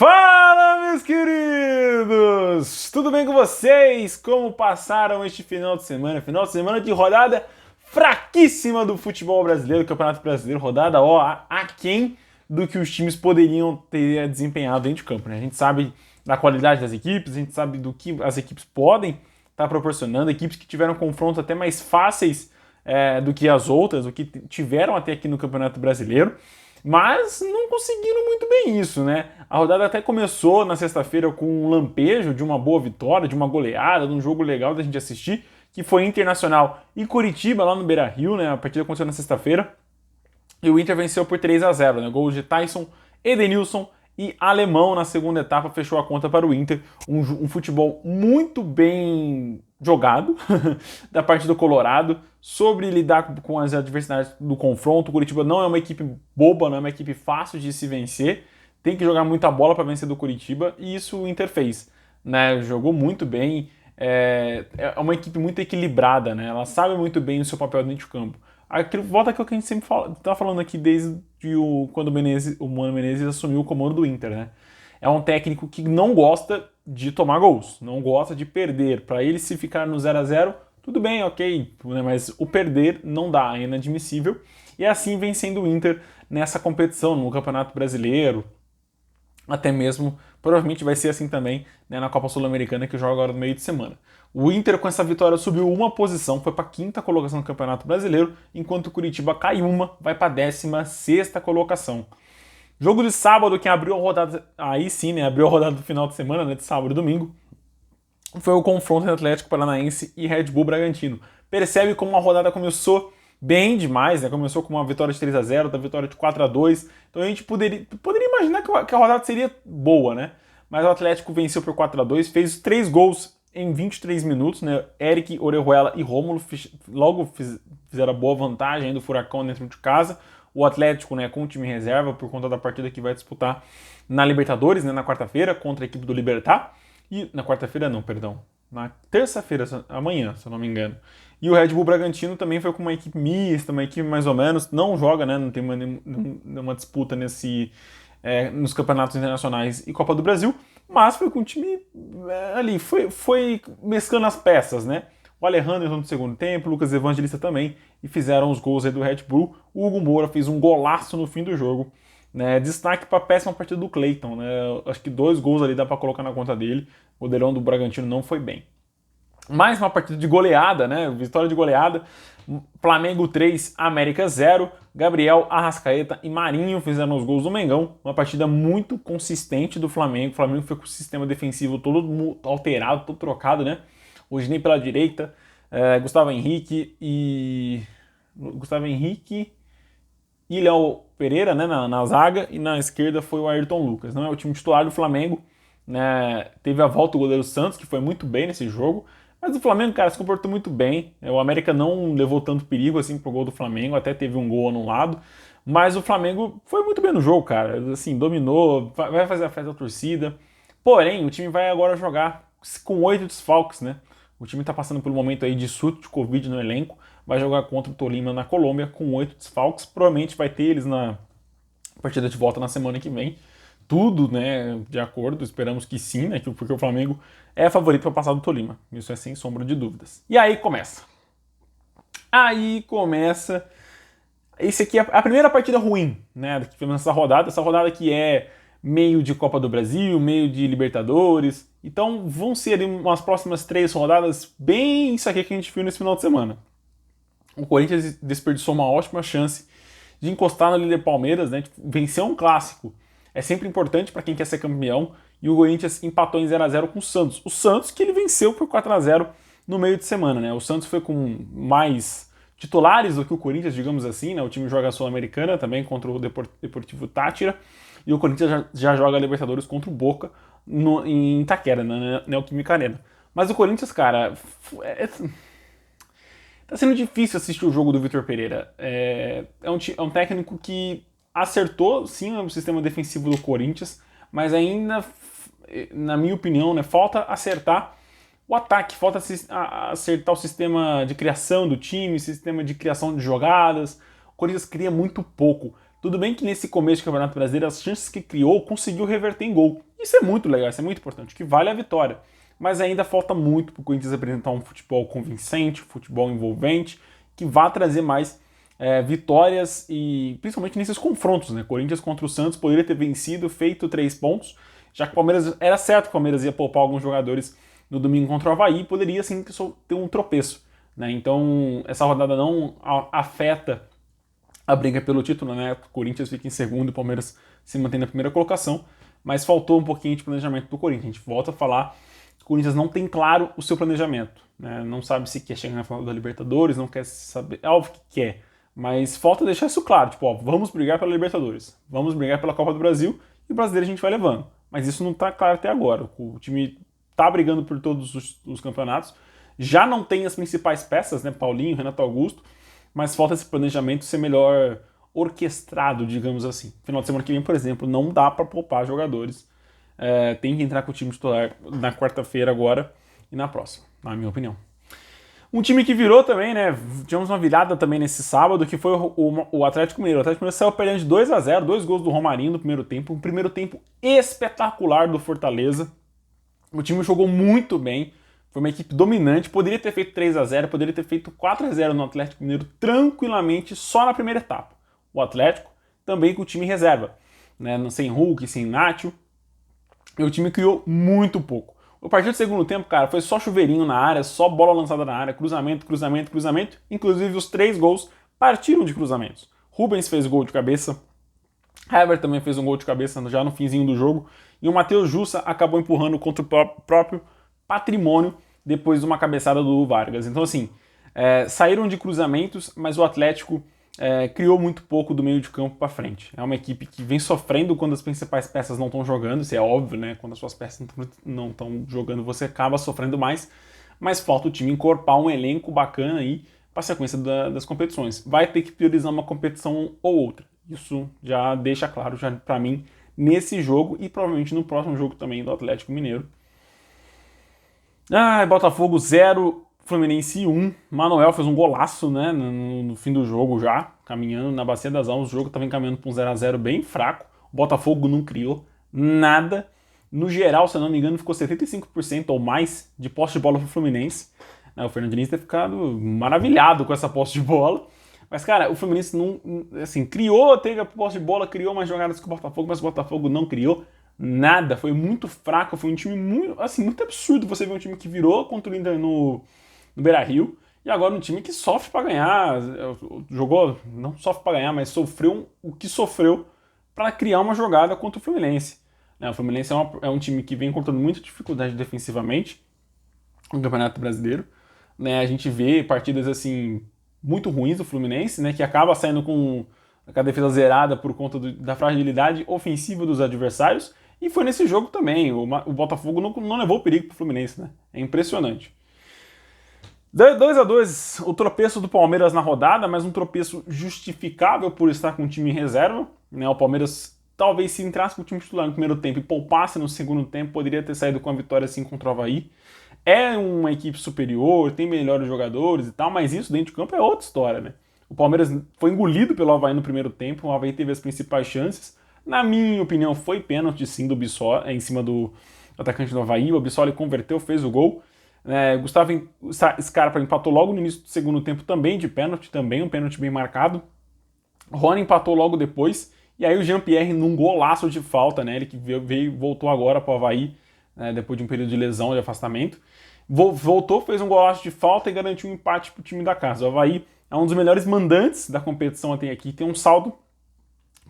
Fala, meus queridos! Tudo bem com vocês? Como passaram este final de semana? Final de semana de rodada fraquíssima do futebol brasileiro, Campeonato Brasileiro, rodada aquém do que os times poderiam ter desempenhado dentro de campo, né? A gente sabe da qualidade das equipes, a gente sabe do que as equipes podem estar proporcionando, equipes que tiveram confrontos até mais fáceis do que as outras, o que tiveram até aqui no Campeonato Brasileiro. Mas não conseguiram muito bem isso, né? A rodada até começou na sexta-feira com um lampejo de uma boa vitória, de uma goleada, de um jogo legal da gente assistir, que foi Internacional e Coritiba lá no Beira-Rio, né? A partida aconteceu na sexta-feira. E o Inter venceu por 3-0, né? Gols de Tyson, Edenilson e Alemão na segunda etapa, fechou a conta para o Inter. Um futebol muito bem jogado da parte do Colorado, sobre lidar com as adversidades do confronto. O Coritiba não é uma equipe boba, não é uma equipe fácil de se vencer, tem que jogar muita bola para vencer do Coritiba, e isso o Inter fez, né? Jogou muito bem, é uma equipe muito equilibrada, né? Ela sabe muito bem o seu papel dentro do campo. Volta aquilo que a gente sempre está falando aqui desde quando o Mano Menezes assumiu o comando do Inter, né? É um técnico que não gosta de tomar gols, não gosta de perder. Para ele, se ficar no 0-0, tudo bem, ok, né? Mas o perder não dá, é inadmissível. E assim vem sendo o Inter nessa competição, no Campeonato Brasileiro, até mesmo, provavelmente vai ser assim também, né, na Copa Sul-Americana, que joga agora no meio de semana. O Inter, com essa vitória, subiu uma posição, foi para a quinta colocação no Campeonato Brasileiro, enquanto o Coritiba cai uma, vai para a 16ª colocação. Jogo de sábado, que abriu a rodada, aí sim, né, abriu a rodada do final de semana, né, de sábado e domingo, foi o confronto entre Atlético Paranaense e Red Bull Bragantino. Percebe como a rodada começou bem demais, né? Começou com uma vitória de 3-0, da vitória de 4-2. Então a gente poderia imaginar que a rodada seria boa, né? Mas o Atlético venceu por 4-2, fez 3 gols em 23 minutos, né? Eric, Orejuela e Rômulo fizeram a boa vantagem do Furacão dentro de casa. O Atlético, né, com o time reserva por conta da partida que vai disputar na Libertadores, né, na quarta-feira, contra a equipe do Libertad. E na quarta-feira não, perdão. Na terça-feira, amanhã, se eu não me engano. E o Red Bull Bragantino também foi com uma equipe mista, uma equipe mais ou menos, não joga, né, não tem uma disputa nos campeonatos internacionais e Copa do Brasil, mas foi com um time ali, foi mesclando as peças, né? O Alejandro entrou no segundo tempo, o Lucas Evangelista também, e fizeram os gols aí do Red Bull. O Hugo Moura fez um golaço no fim do jogo, né? Destaque para a péssima partida do Cleiton, né? Acho que 2 gols ali dá para colocar na conta dele. O goleirão do Bragantino não foi bem. Mais uma partida de goleada, né? Vitória de goleada. Flamengo 3, América 0. Gabriel, Arrascaeta e Marinho fizeram os gols do Mengão. Uma partida muito consistente do Flamengo. O Flamengo foi com o sistema defensivo todo alterado, todo trocado, né? O Ginei pela direita, Gustavo Henrique e Léo Pereira, né, na zaga, e na esquerda foi o Ayrton Lucas. Não é o time titular do Flamengo, né? Teve a volta do goleiro Santos, que foi muito bem nesse jogo, mas o Flamengo, cara, se comportou muito bem. O América não levou tanto perigo assim pro gol do Flamengo, até teve um gol anulado, mas o Flamengo foi muito bem no jogo, cara. Assim, dominou, vai fazer a festa da torcida. Porém, o time vai agora jogar com 8 desfalques, né? O time está passando por um momento aí de surto de Covid no elenco, vai jogar contra o Tolima na Colômbia com 8 desfalques, provavelmente vai ter eles na partida de volta na semana que vem. Tudo, né, de acordo, esperamos que sim, né, porque o Flamengo é favorito para passar do Tolima, isso é sem sombra de dúvidas. E aí começa. Esse aqui é a primeira partida ruim, né, que fizemos essa rodada que é meio de Copa do Brasil, meio de Libertadores. Então vão ser ali umas próximas 3 rodadas bem isso aqui que a gente viu nesse final de semana. O Corinthians desperdiçou uma ótima chance de encostar no líder Palmeiras, né? Vencer um clássico é sempre importante para quem quer ser campeão, e o Corinthians empatou em 0-0 com o Santos. O Santos que ele venceu por 4-0 no meio de semana, né? O Santos foi com mais titulares do que o Corinthians, digamos assim, né? O time joga a Sul-Americana também contra o Deportivo Táchira, e o Corinthians já joga a Libertadores contra o Boca em Itaquera, na Neoquímica Arena. Mas o Corinthians, cara, tá sendo difícil assistir o jogo do Vitor Pereira. É um técnico que acertou, sim, o sistema defensivo do Corinthians, mas ainda, na minha opinião, né, falta acertar o ataque, falta acertar o sistema de criação do time, sistema de criação de jogadas. O Corinthians cria muito pouco. Tudo bem que nesse começo do Campeonato Brasileiro, as chances que criou, conseguiu reverter em gol. Isso é muito legal, isso é muito importante, que vale a vitória. Mas ainda falta muito para o Corinthians apresentar um futebol convincente, um futebol envolvente, que vá trazer mais vitórias e principalmente nesses confrontos, né? Corinthians contra o Santos poderia ter vencido, feito 3 pontos, já que o Palmeiras era certo que o Palmeiras ia poupar alguns jogadores no domingo contra o Avaí, poderia sim ter um tropeço, né? Então essa rodada não afeta a briga pelo título, né? O Corinthians fica em segundo e o Palmeiras se mantém na primeira colocação, mas faltou um pouquinho de planejamento do Corinthians. A gente volta a falar que o Corinthians não tem claro o seu planejamento, né? Não sabe se quer chegar na final da Libertadores, não quer saber, é óbvio que quer, mas falta deixar isso claro, tipo, ó, vamos brigar pela Libertadores, vamos brigar pela Copa do Brasil e o brasileiro a gente vai levando. Mas isso não tá claro até agora. O time tá brigando por todos os campeonatos, já não tem as principais peças, né? Paulinho, Renato Augusto, mas falta esse planejamento ser melhor orquestrado, digamos assim. Final de semana que vem, por exemplo, não dá para poupar jogadores. Tem que entrar com o time titular na quarta-feira agora e na próxima, na minha opinião. Um time que virou também, né? Tivemos uma virada também nesse sábado, que foi o Atlético Mineiro. O Atlético Mineiro saiu perdendo de 2-0, 2 gols do Romarinho no primeiro tempo. Um primeiro tempo espetacular do Fortaleza. O time jogou muito bem. Foi uma equipe dominante. Poderia ter feito 3-0, poderia ter feito 4-0 no Atlético Mineiro tranquilamente, só na primeira etapa. O Atlético também com o time reserva, né? Sem Hulk, sem Nacho. E o time criou muito pouco. A partir do segundo tempo, cara, foi só chuveirinho na área, só bola lançada na área, cruzamento, cruzamento, cruzamento. Inclusive, os 3 gols partiram de cruzamentos. Rubens fez gol de cabeça, Hever também fez um gol de cabeça já no finzinho do jogo, e o Matheus Jussa acabou empurrando contra o próprio Patrimônio depois de uma cabeçada do Vargas. Então, assim, saíram de cruzamentos, mas o Atlético criou muito pouco do meio de campo para frente. É uma equipe que vem sofrendo quando as principais peças não estão jogando, isso é óbvio, né? Quando as suas peças não estão jogando, você acaba sofrendo mais, mas falta o time encorpar um elenco bacana aí para a sequência das competições. Vai ter que priorizar uma competição ou outra. Isso já deixa claro já para mim nesse jogo e provavelmente no próximo jogo também do Atlético Mineiro. Botafogo 0, Fluminense 1. Manuel fez um golaço, né, no fim do jogo já, caminhando na Bacia das Almas. O jogo estava encaminhando para um 0-0 bem fraco. O Botafogo não criou nada. No geral, se eu não me engano, ficou 75% ou mais de posse de bola para o Fluminense. O Fernando Diniz ter ficado maravilhado com essa posse de bola. Mas, cara, o Fluminense não, assim, teve a posse de bola, criou mais jogadas que o Botafogo, mas o Botafogo não criou nada. Foi muito fraco, foi um time muito, assim, muito absurdo você ver um time que virou contra o Inter no Beira-Rio e agora um time que sofre para ganhar, jogou, não sofre para ganhar, mas sofreu o que sofreu para criar uma jogada contra o Fluminense. O Fluminense é um time que vem encontrando muita dificuldade defensivamente no Campeonato Brasileiro. A gente vê partidas assim muito ruins do Fluminense, né, que acaba saindo com a defesa zerada por conta da fragilidade ofensiva dos adversários. E foi nesse jogo também. O Botafogo não levou o perigo pro Fluminense, né? É impressionante. 2-2, o tropeço do Palmeiras na rodada, mas um tropeço justificável por estar com o time em reserva, né? O Palmeiras, talvez, se entrasse com o time titular no primeiro tempo e poupasse no segundo tempo, poderia ter saído com a vitória assim contra o Avaí. É uma equipe superior, tem melhores jogadores e tal, mas isso dentro de campo é outra história, né? O Palmeiras foi engolido pelo Avaí no primeiro tempo, o Avaí teve as principais chances. Na minha opinião, foi pênalti sim do Bissoli, em cima do atacante do Avaí. O Bissoli converteu, fez o gol. Gustavo Scarpa empatou logo no início do segundo tempo também de pênalti, também um pênalti bem marcado. Rony empatou logo depois. E aí o Jean-Pierre num golaço de falta, né? Ele que voltou agora para o Avaí, depois de um período de lesão, de afastamento. Voltou, fez um golaço de falta e garantiu um empate para o time da casa. O Avaí é um dos melhores mandantes da competição até aqui, tem um saldo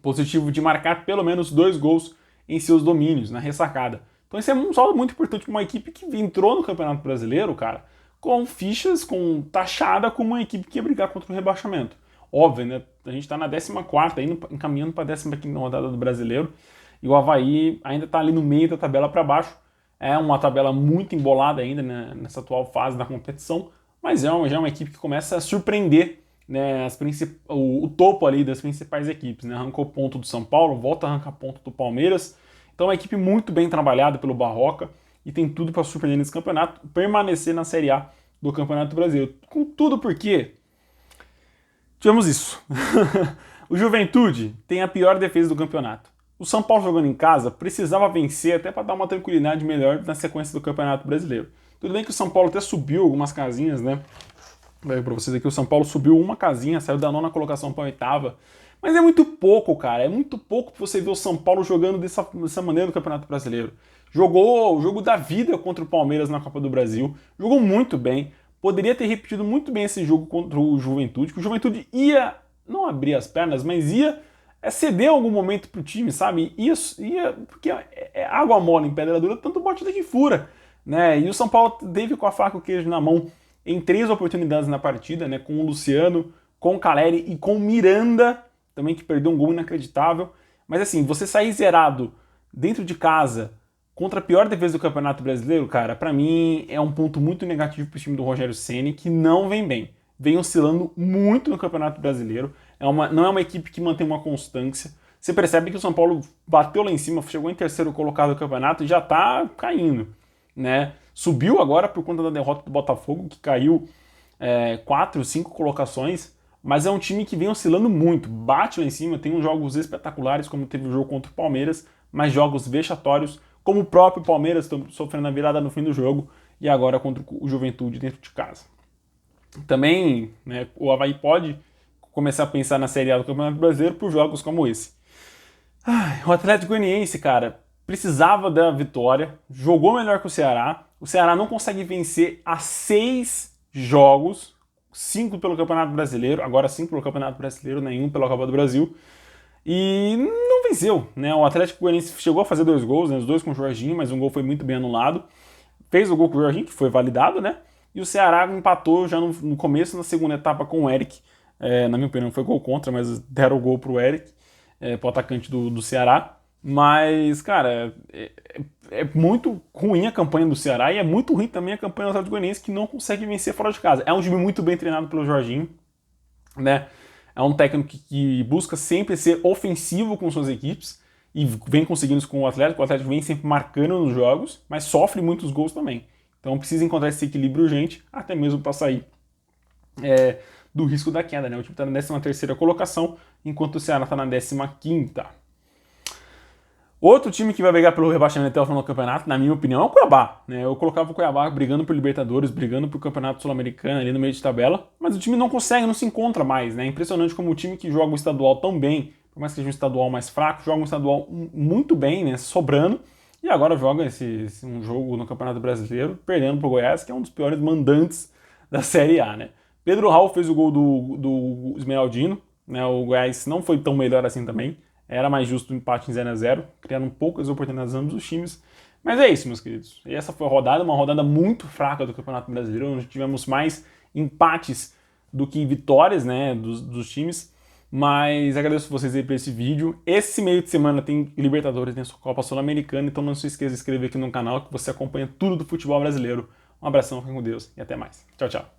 positivo de marcar pelo menos 2 gols em seus domínios, na ressacada. Então esse é um saldo muito importante para uma equipe que entrou no Campeonato Brasileiro, cara, com fichas, taxada como uma equipe que ia brigar contra o rebaixamento. Óbvio, né? A gente está na 14ª, encaminhando para a 15ª rodada do Brasileiro, e o Avaí ainda está ali no meio da tabela para baixo. É uma tabela muito embolada ainda, né, nessa atual fase da competição, mas já é uma equipe que começa a surpreender, né, o topo ali das principais equipes, né? Arrancou ponto do São Paulo, volta a arrancar ponto do Palmeiras. Então é uma equipe muito bem trabalhada pelo Barroca e tem tudo para surpreender nesse campeonato, permanecer na Série A do Campeonato Brasileiro. Com tudo porque tivemos isso. O Juventude tem a pior defesa do campeonato. o São Paulo jogando em casa precisava vencer até para dar uma tranquilidade melhor na sequência do Campeonato Brasileiro. Tudo bem que o São Paulo até subiu algumas casinhas, né? Para vocês aqui, o São Paulo subiu uma casinha, saiu da 9ª colocação para a 8ª. Mas é muito pouco, cara. É muito pouco pra você ver o São Paulo jogando dessa maneira no Campeonato Brasileiro. Jogou o jogo da vida contra o Palmeiras na Copa do Brasil. Jogou muito bem. Poderia ter repetido muito bem esse jogo contra o Juventude, que o Juventude ia, não abrir as pernas, mas ia ceder em algum momento pro time, sabe? Ia porque é água mole em pedra dura, tanto bote até que fura, né? E o São Paulo teve com a faca e o queijo na mão em 3 oportunidades na partida, né? Com o Luciano, com o Caleri e com o Miranda, também, que perdeu um gol inacreditável. Mas assim, você sair zerado dentro de casa contra a pior defesa do Campeonato Brasileiro, cara, pra mim é um ponto muito negativo pro time do Rogério Ceni, que não vem bem. Vem oscilando muito no Campeonato Brasileiro. Não é uma equipe que mantém uma constância. Você percebe que o São Paulo bateu lá em cima, chegou em 3º colocado do campeonato e já tá caindo, né? Subiu agora por conta da derrota do Botafogo, que caiu 4, 5 colocações. Mas é um time que vem oscilando muito, bate lá em cima, tem uns jogos espetaculares, como teve o jogo contra o Palmeiras, mas jogos vexatórios, como o próprio Palmeiras sofrendo a virada no fim do jogo, e agora contra o Juventude dentro de casa. Também, né, o Avaí pode começar a pensar na Série A do Campeonato Brasileiro por jogos como esse. O Atlético Goianiense, cara, precisava da vitória, jogou melhor que o Ceará não consegue vencer há 6 jogos, 5 pelo Campeonato Brasileiro, agora 5 pelo Campeonato Brasileiro, nenhum pela Copa do Brasil, e não venceu, né? O Atlético Goianiense chegou a fazer 2 gols, né? Os 2 com o Jorginho, mas um gol foi muito bem anulado. Fez o gol com o Jorginho, que foi validado, né? E o Ceará empatou já no começo, na segunda etapa, com o Eric. Na minha opinião, foi gol contra, mas deram o gol pro Eric, pro atacante do Ceará. Mas, cara, é muito ruim a campanha do Ceará e é muito ruim também a campanha do Atlético Goianiense, que não consegue vencer fora de casa. É um time muito bem treinado pelo Jorginho, né? É um técnico que busca sempre ser ofensivo com suas equipes e vem conseguindo isso com o Atlético. O Atlético vem sempre marcando nos jogos, mas sofre muitos gols também. Então precisa encontrar esse equilíbrio urgente, até mesmo para sair do risco da queda, né? O time está na 13ª colocação, enquanto o Ceará está na 15ª. Outro time que vai brigar pelo rebaixamento até o final do campeonato, na minha opinião, é o Cuiabá, né? Eu colocava o Cuiabá brigando por Libertadores, brigando por Campeonato Sul-Americano ali no meio de tabela, mas o time não consegue, não se encontra mais, né? É impressionante como o time que joga o estadual tão bem, por mais que seja um estadual mais fraco, joga um estadual muito bem, né? Sobrando, e agora joga um jogo no Campeonato Brasileiro, perdendo pro Goiás, que é um dos piores mandantes da Série A, né? Pedro Raul fez o gol do Esmeraldino, né? O Goiás não foi tão melhor assim também. Era mais justo o empate em 0-0, criando poucas oportunidades ambos os times. Mas é isso, meus queridos. E essa foi a rodada, uma rodada muito fraca do Campeonato Brasileiro, onde tivemos mais empates do que vitórias, né, dos times. Mas agradeço vocês aí por esse vídeo. Esse meio de semana tem Libertadores, tem Copa Sul-Americana, então não se esqueça de se inscrever aqui no canal que você acompanha tudo do futebol brasileiro. Um abração, fiquem com Deus e até mais. Tchau, tchau.